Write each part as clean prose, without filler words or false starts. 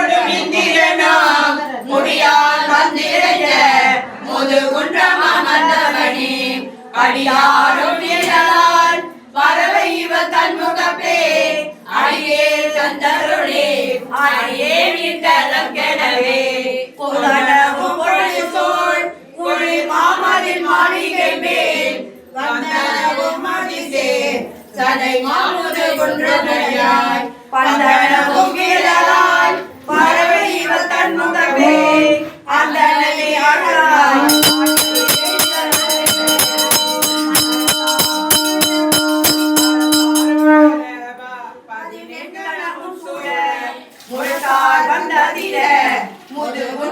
முடியோடும் இந்திரனாம் முடியால் வந்திருந்த முதுகுன்றம் அமர்ந்தவனே அடியாரும் நிழலால் பறவை இவ தன்முகப்பே அடியே தந்தருளே அடியே நின்றலம் கெடவே புலனவும் பொழு சோழ் குழி மாமதில் மாளிகை மேல் வந்தனவும் மதிசே சதை மாமுது குன்றமையாய் பந்தனவும் வீரலால் பறவை இவ தன்முகப்பே அந்தனை அழலாய்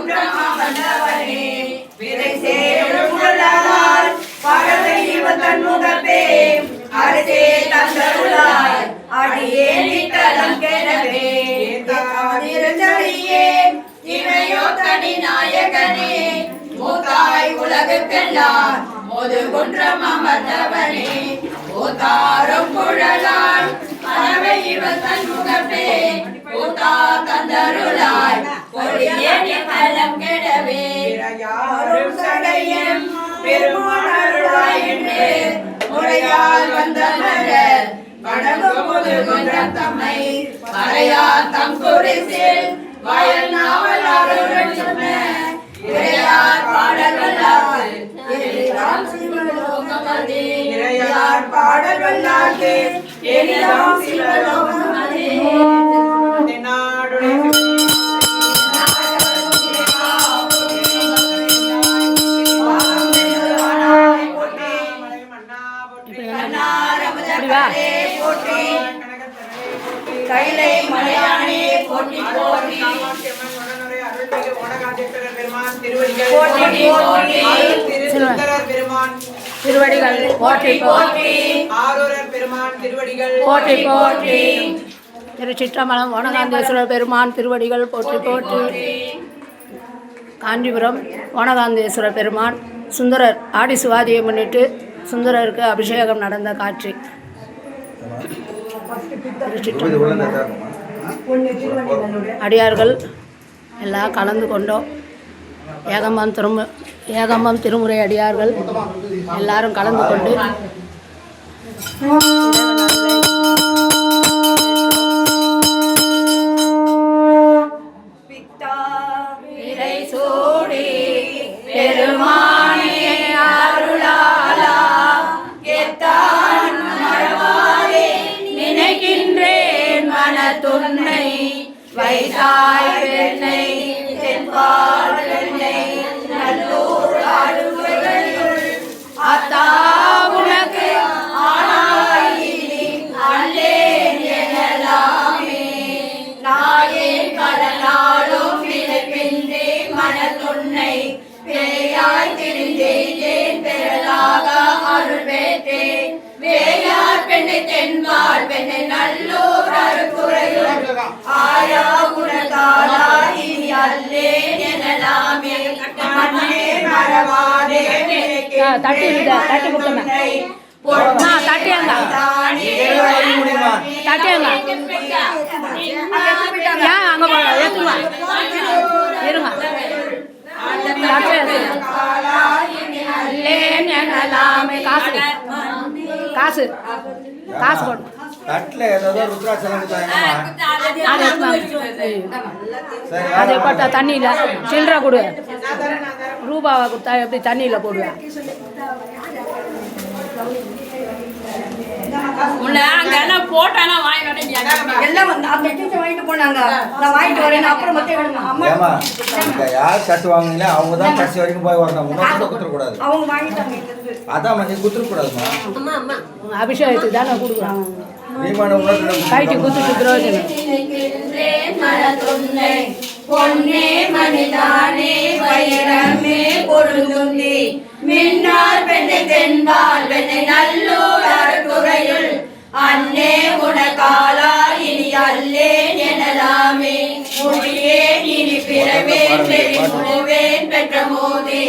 முதுகுன்றமாவனவனே விரை சேரும் முழலால் பறவை இவ தன்முகப்பே அரசே தந்தருளாய் அடியே நித்தலம் கெடவே ஆதிரஞ்சலியே இவையோ தனி நாயகனே மூத்தாய் உலகுக்கெல்லாம் முதுகுன்றம் அமர்ந்தவனே மூத்தாரும் குழலால் பறவை இவ தன்முகப்பே கூத்தா தந்தருளாய் கொடியே நித்தலம் கெடவே யாரும் சடையம் பெருமானருளாய் என்று முறையால் வந்தனர் வணங்கும் முதுகுன்றம் தம்மை மறையார் தம் குடிசில் வயல் நாவலாருடன் சொன்ன இறையார் பாடல் வல்லாது எல்லாம் சிவலோகமதே இறையார் பாடல் வல்லாது எல்லாம் சிவலோகமதே கைலை மலையானே போற்றி போற்றி திருவடிகள் போற்றி போற்றி போற்றி போற்றி திருச்சிற்றம்பலம் வனகாந்தேஸ்வரர் பெருமான் திருவடிகள் போற்றி போற்றி. காஞ்சிபுரம் வனகாந்தேஸ்வரர் பெருமான் சுந்தரர் ஆடி சுவாதியை முன்னிட்டு சுந்தரருக்கு அபிஷேகம் நடந்த காட்சி. அடியார்கள் எல்லாம் கலந்து கொண்டோம். ஏகம்பம் திருமுறை அடியார்கள் எல்லாரும் கலந்து கொண்டு துன்னை வைசாய் பெண்ணை தென்பால் பெண்ணை நல்லூர் ஆடுவதையுள் அத்தா உனக்கு ஆனாய் அல்லேன் எனலாமே நாயேன் கடனாலும் விளைப்பின்றே மனத்துன்னை பேயாய் திரிந்தேன் பெறலாக அருள் பெற்றேன் வேயார் பெண்ணை தென்பால் பெண்ணை நல்லூர் அருக்குறையுள் ஆயா குணத்தாலாய் அல்லேன் எனலாமே மண்ணே மறவாதே தட்டி கொடுத்தேன் தட்டியாங்க அங்கே ஏற்றுமா இருங்க காசு காசு போடு அதை போட்டா தண்ணியில் சில்லறை கொடு ரூபாவை கொடுத்தா எப்படி தண்ணியில் போடுவேன். யார் கட்டு வாங்கினா அவங்க தான் கடைசி வரைக்கும் போய் வரணும். குத்துறக்கூடாது, அதான் நீ குத்துறக்கூடாதுமா. அபிஷேகத்துக்கு தானே கொடுக்குறாங்க. கைட்டு குத்துட்டு பிரயோஜனம். பொன்னே மணிதானே வைரமே பொருந்துந்தி மின்னார் பெண்ணை தென்பால் பெண்ணை நல்லூர் அருக்குறையுள் அன்னே உனக்காலா இனி அல்லேன் எனலாமே முடியேன் இனி பிறவேன் பெருவேன் பெற்ற மோதே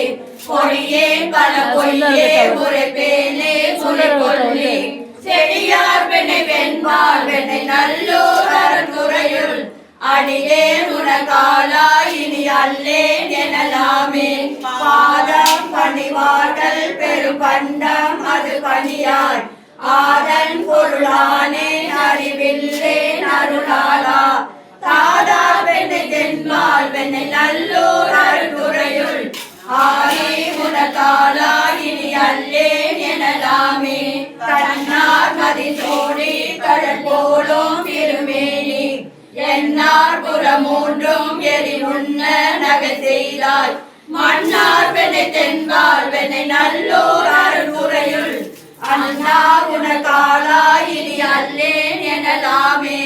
பொழியேன் பல பொய்யே உரைப்பேனே சுரை கொல்லி செடியார் பெண்ணை வெண்பால் பெண்ணை நல்லூர் அருக்குறையுள் அடியே உனக்காலாய் இனி அல்லேன் எனலாமே பாதம் பணிவார்கள் பெரும் பண்டம் அது பணியாய் ஆதன் பொருளானே அறிவில்லேன் அருளாளா தாதா வெண்ணை தென்பால் வெண்ணை நல்லோர் அருள்துறையுள் ஆதி உனக்காலாய் இனி அல்லேன் எனலாமே தன்னார் மதி சோடி கடல் போலும் இருமேனி என்னார் புறமூன்றும் எரி உண்ண நகை செய்தாய் மன்னார் வெண்ணை தென்பால் வெண்ணை நல்லோர் அருள்துறையுள் அண்ணா உனக்காலாய் இனி அல்லேன் எனலாமே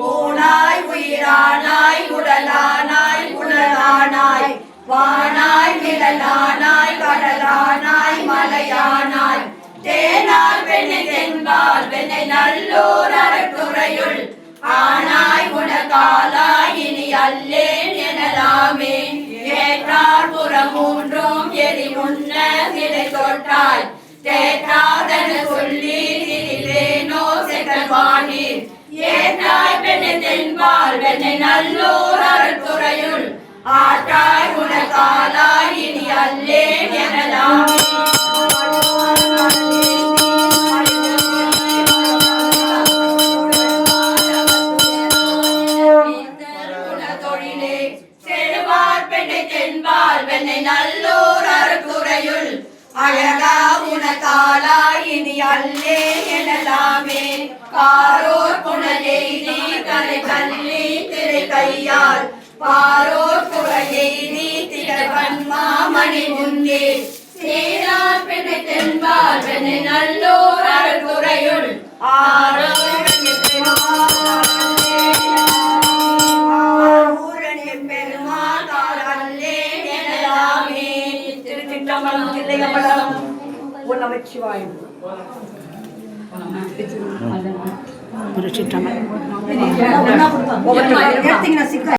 ஊனாய் உயிரானாய் உடலானாய் உணரானாய் வானாய் நிழலானாய் கடலானாய் மலையானாய் தேனாய் வெண்ணை தென்பால் வெண்ணை நல்லோர் அருள்துறையுள் ஆனாய் உனக்காலாய் இனி அல்லேன் எனலாமே ஏற்றார் புறமூன்றும் எரி உண்ண நிலை தொட்டாய் தேற்றாதன சொல்லி திரிவேனோ செகல்வானீர் ஏற்றாய் வெண்ணை தென்பால் வெண்ணை நல்லோர் அருள்துறையுள் ஆற்றாய் உனக்காலாய் இனி அல்லேன் எனலாமே தொழிலே செழுவார் பெண்ணை தென்பால் வெண்ணை நல்லோர் அருள்துறையுள் அழகா உனக்காலாய் இனி அல்லேன் எனலாமே காரோர் புனலெய்தி கரை கல்லி திரை கையால் பாரோர் புகழெய்தி திகழ் பன்மாமணி முந்தே சேரார் பெண்ணை தென்பால் வெண்ணை நல்லோர் அருள்துறையுள் ஆரோர் பெருமாள் அல்லேன் எனலாமே திருச்சிற்றம்பலம் தில்லையம்பலம் ஓம் நமச்சிவாயம் திருச்சிற்றம்பலம்.